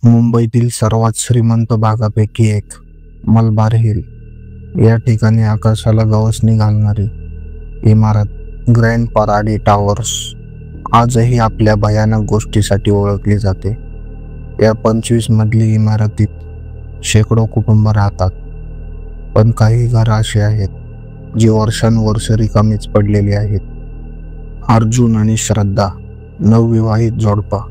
मुंबईतील सर्वात श्रीमंत भागापैकी एक मलबार हिल या ठिकाणी आकाशाला गवसणी घालणारी इमारत ग्रँड पराडी टावर्स आजही आपल्या भयानक गोष्टीसाठी ओळखली जाते. या 25 मजली इमारतीत शेकडो कुटुंब राहतात, पण काही घरं अशी आहेत जी वर्षानुवर्ष रिकामीच पडलेली आहेत. अर्जुन आणि श्रद्धा नवविवाहित जोडपं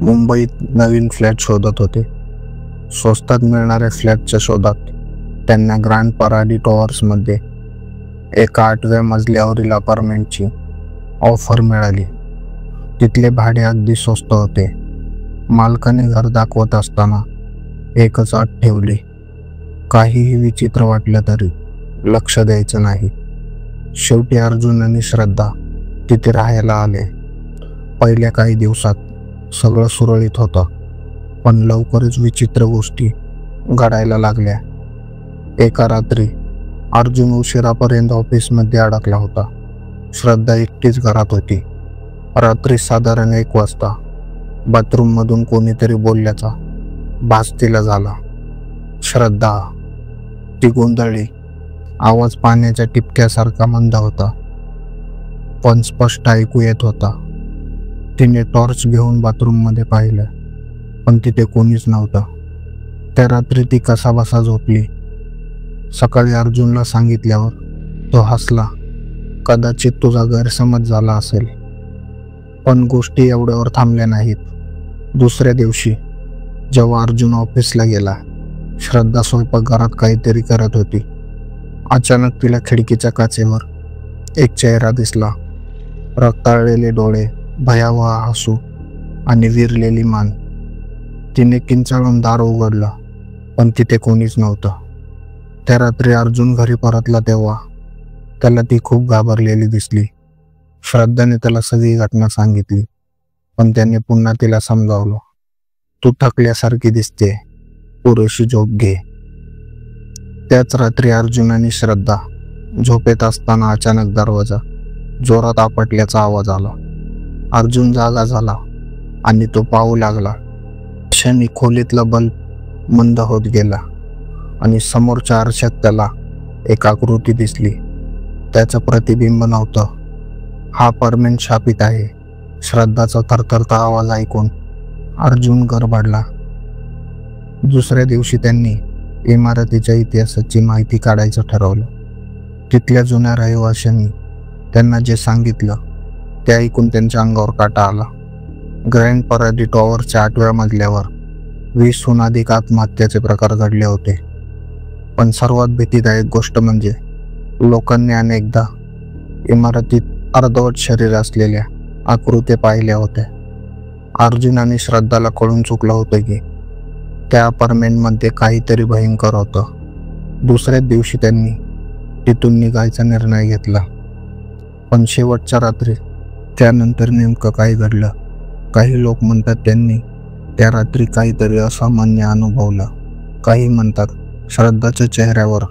मुंबईत नवीन फ्लॅट शोधत होते. स्वस्तात मिळणाऱ्या फ्लॅटच्या शोधात त्यांना ग्रँड पराडी टॉवर्समध्ये एका 8व्या मजल्यावरील अपार्टमेंटची ऑफर मिळाली. तिथले भाडे अगदी स्वस्त होते. मालकाने घर दाखवत असताना एकच अट ठेवली, काहीही विचित्र वाटलं तरी लक्ष द्यायचं नाही. शेवटी अर्जुन आणि श्रद्धा तिथे राहायला आले. पहिल्या काही दिवसात सगळं सुरळीत होतं, पण लवकरच विचित्र गोष्टी घडायला लागल्या. एका रात्री अर्जुन उशिरापर्यंत ऑफिसमध्ये अडकला होता. श्रद्धा एकटीच घरात होती. रात्री साधारण 1 वाजता बाथरूममधून कोणीतरी बोलल्याचा भास तिला झाला. श्रद्धा ती गोंधळली. आवाज पाण्याच्या टिपक्यासारखा मंद होता, पण स्पष्ट ऐकू येत होता. तिने टॉर्च घेऊन बाथरूममध्ये पाहिलं, पण तिथे कोणीच नव्हतं. त्या रात्री ती कसाबसा झोपली. सकाळी अर्जुनला सांगितल्यावर तो हसला. कदाचित तुझा गैरसमज झाला असेल. पण गोष्टी एवढ्यावर थांबल्या नाहीत. दुसऱ्या दिवशी जेव्हा अर्जुन ऑफिसला गेला, श्रद्धा स्वयंपाकघरात काहीतरी करत होती. अचानक तिला खिडकीच्या काचेवर एक चेहरा दिसला. रक्ताळलेले डोळे, भयावह हसू आणि विरलेली मान. तिने किंचाळून दार उघडलं, पण तिथे कोणीच नव्हतं. त्या रात्री अर्जुन घरी परतला तेव्हा त्याला ती खूप घाबरलेली दिसली. श्रद्धाने त्याला सगळी घटना सांगितली, पण त्याने पुन्हा तिला समजावलं, तू थकल्यासारखी दिसते, पुरेशी झोप घे. त्याच रात्री अर्जुन आणि श्रद्धा झोपेत असताना अचानक दरवाजा जोरात आपटल्याचा आवाज आला. अर्जुन जागा झाला आणि तो पाहू लागला. क्षणी खोलीतला बल्ब मंद होत गेला आणि समोरच्या आरशात त्याला एक आकृती दिसली. त्याचं प्रतिबिंब नव्हतं. हा अपार्टमेंट शापित आहे. श्रद्धाचा थरथरता आवाज ऐकून अर्जुन गडबडला. दुसऱ्या दिवशी त्यांनी इमारतीच्या इतिहासाची माहिती काढायचं ठरवलं. तिथल्या जुन्या रहिवाशांनी त्यांना जे सांगितलं ते ऐकून त्यांच्या अंगावर काटा आला. ग्रँड पराडी टॉवरच्या 8व्या मजल्यावर 20हून अधिक आत्महत्याचे प्रकार घडले होते. पण सर्वात भीतीदायक गोष्ट म्हणजे लोकांनी अनेकदा इमारतीत अर्धवट शरीर असलेल्या आकृत्या पाहिल्या होत्या. अर्जुन आणि श्रद्धाला कळून चुकलं होतं की त्या अपार्टमेंटमध्ये काहीतरी भयंकर होतं. दुसऱ्याच दिवशी त्यांनी तिथून निघायचा निर्णय घेतला. पण शेवटच्या रात्री त्यानंतर नेमकं काय घडलं? काही लोक म्हणतात त्यांनी त्या रात्री काहीतरी असामान्य अनुभवलं. काही म्हणतात श्रद्धाच्या चेहऱ्यावर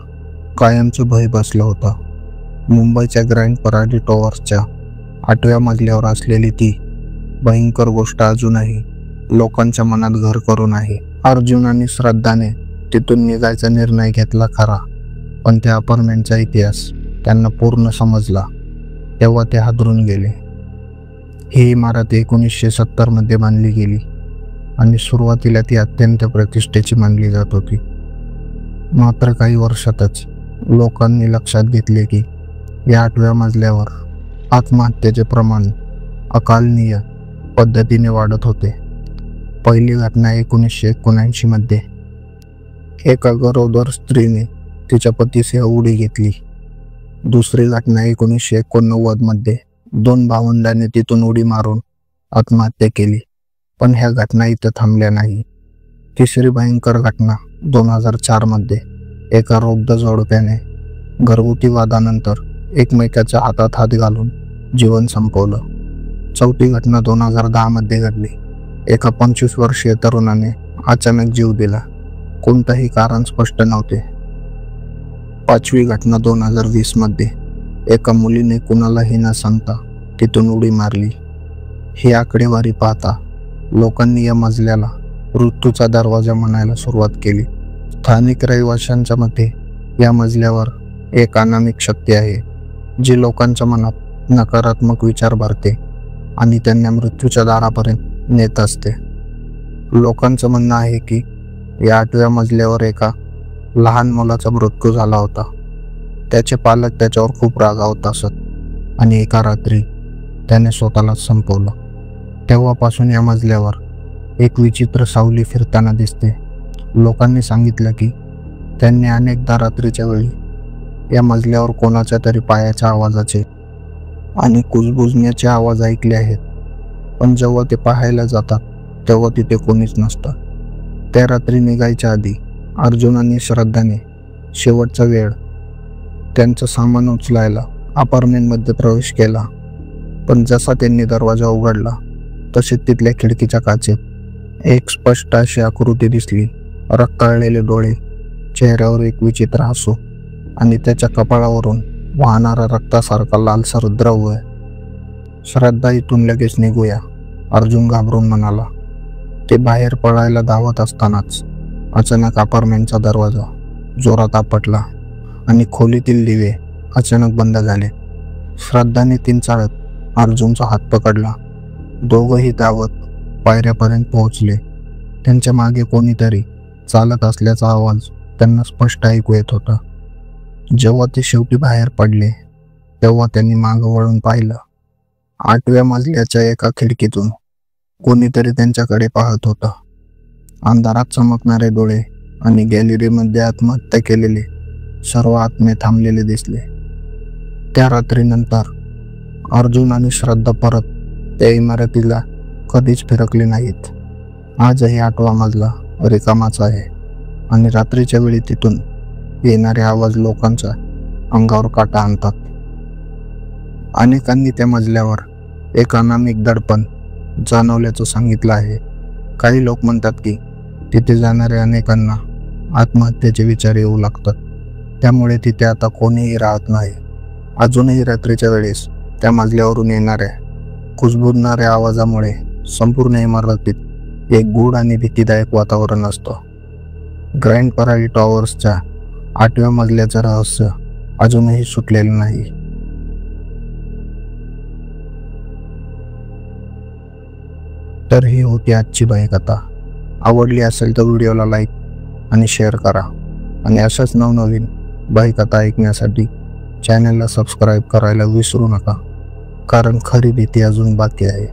कायमचं भय बसलं होतं. मुंबईच्या ग्रँड पराडी टॉवर्सच्या 8व्या मजल्यावर असलेली ती भयंकर गोष्ट अजूनही लोकांच्या मनात घर करून आहे. अर्जुन आणि श्रद्धाने तिथून निघायचा निर्णय घेतला खरा, पण त्या अपार्टमेंटचा इतिहास त्यांना पूर्ण समजला तेव्हा ते हादरून गेले. ही इमारत 1970 मध्ये बांधली गेली आणि सुरुवातीला ती अत्यंत प्रतिष्ठेची मानली जात होती. मात्र काही वर्षातच लोकांनी लक्षात घेतले की या 8व्या मजल्यावर आत्महत्येचे प्रमाण अकालनीय पद्धतीने वाढत होते. पहिली घटना 1979 मध्ये एका गरोदर स्त्रीने तिच्या पतीसह उडी घेतली. दुसरी घटना 1989 मध्ये 2 भावंडांनी तिथून उडी मारून आत्महत्या केली. पण ह्या घटना इथं थांबल्या नाही. तिसरी भयंकर घटना 2004 मध्ये एका वृद्ध जोडप्याने घरगुती वादानंतर एकमेकाच्या हातात हात घालून जीवन संपवलं. चौथी घटना 2010 मध्ये घडली. एका 25 वर्षीय तरुणाने अचानक जीव दिला. कोणतंही कारण स्पष्ट नव्हते. 5वी घटना 2020 मध्ये एका मुलीने कुणालाही न सांगता तिथून उडी मारली. ही आकडेवारी पाहता लोकांनी या मजल्याला मृत्यूचा दरवाजा म्हणायला सुरुवात केली. स्थानिक रहिवाशांच्या मते या मजल्यावर एक अनामिक शक्ती आहे जी लोकांच्या मनात नकारात्मक विचार भरते आणि त्यांना मृत्यूच्या दारापर्यंत नेत असते. लोकांचं म्हणणं आहे की या 8व्या मजल्यावर एका लहान मुलाचा मृत्यू झाला होता. त्याचे पालक त्याच्यावर खूप रागावत असत आणि एका रात्री त्याने स्वतःलाच संपवलं. तेव्हापासून या मजल्यावर एक विचित्र सावली फिरताना दिसते. लोकांनी सांगितलं की त्यांनी अनेकदा रात्रीच्या वेळी या मजल्यावर कोणाच्या तरी पायाच्या आवाजाचे आणि कुजबुजण्याचे आवाज ऐकले आहेत, पण जेव्हा ते पाहायला जातात तेव्हा तिथे कोणीच नसतं. त्या रात्री निघायच्या आधी अर्जुन आणि श्रद्धाने शेवटचा वेळ त्यांचं सामान उचलायला अपार्टमेंटमध्ये प्रवेश केला. पण जसा त्यांनी दरवाजा उघडला तसे तिथल्या खिडकीच्या काचेत एक स्पष्ट अशी आकृती दिसली. रक्ताळलेले डोळे, चेहऱ्यावर एक विचित्र हसू आणि त्याच्या कपाळावरून वाहणारा रक्तासारखा लालसर द्रव्य. श्रद्धा, इथून लगेच निघूया, अर्जुन घाबरून म्हणाला. ते बाहेर पळायला धावत असतानाच अचानक अपार्टमेंटचा दरवाजा जोरात आपटला आणि खोलीतील दिवे अचानक बंद झाले. श्रद्धाने तीन चाळत अर्जुनचा हात पकडला. दोघंही धावत पायऱ्यापर्यंत पोहोचले. त्यांच्या मागे कोणीतरी चालत असल्याचा आवाज त्यांना स्पष्ट ऐकू येत होता. जेव्हा ते शेवटी बाहेर पडले तेव्हा त्यांनी मागं वळून पाहिलं. 8व्या मजल्याच्या एका खिडकीतून कोणीतरी त्यांच्याकडे पाहत होतं. अंधारात चमकणारे डोळे आणि गॅलरीमध्ये आत्महत्या केलेले सर्व आत्मे थांबलेले दिसले. त्या रात्रीनंतर अर्जुन आणि श्रद्धा परत त्या इमारतीला कधीच फिरकले नाहीत. आजही 8वा मजला रिकामाच आहे आणि रात्रीच्या वेळी तिथून येणारे आवाज लोकांच्या अंगावर काटा आणतात. अनेकांनी त्या मजल्यावर एक अनामिक दडपण जाणवल्याचं सांगितलं आहे. काही लोक म्हणतात की तिथे जाणाऱ्या अनेकांना आत्महत्येचे विचार येऊ लागतात, त्यामुळे तिथे आता कोणीही राहत नाही. अजूनही रात्रीच्या वेळेस त्या मजल्यावरून येणाऱ्या कुजबुजणाऱ्या आवाजामुळे संपूर्ण इमारतीत एक गूढ आणि भीतीदायक वातावरण असतं. ग्रँड पराडी टॉवर्सच्या 8व्या मजल्याचं रहस्य अजूनही सुटलेलं नाही. तर ही होती आजची भयकथा. आवडली असेल तर व्हिडिओला लाईक आणि शेअर करा आणि अशाच नवनवीन भयकथा ऐकण्यासाठी चॅनलला सबस्क्राईब करायला विसरू नका, कारण खरी भीती अजून बाकी आहे.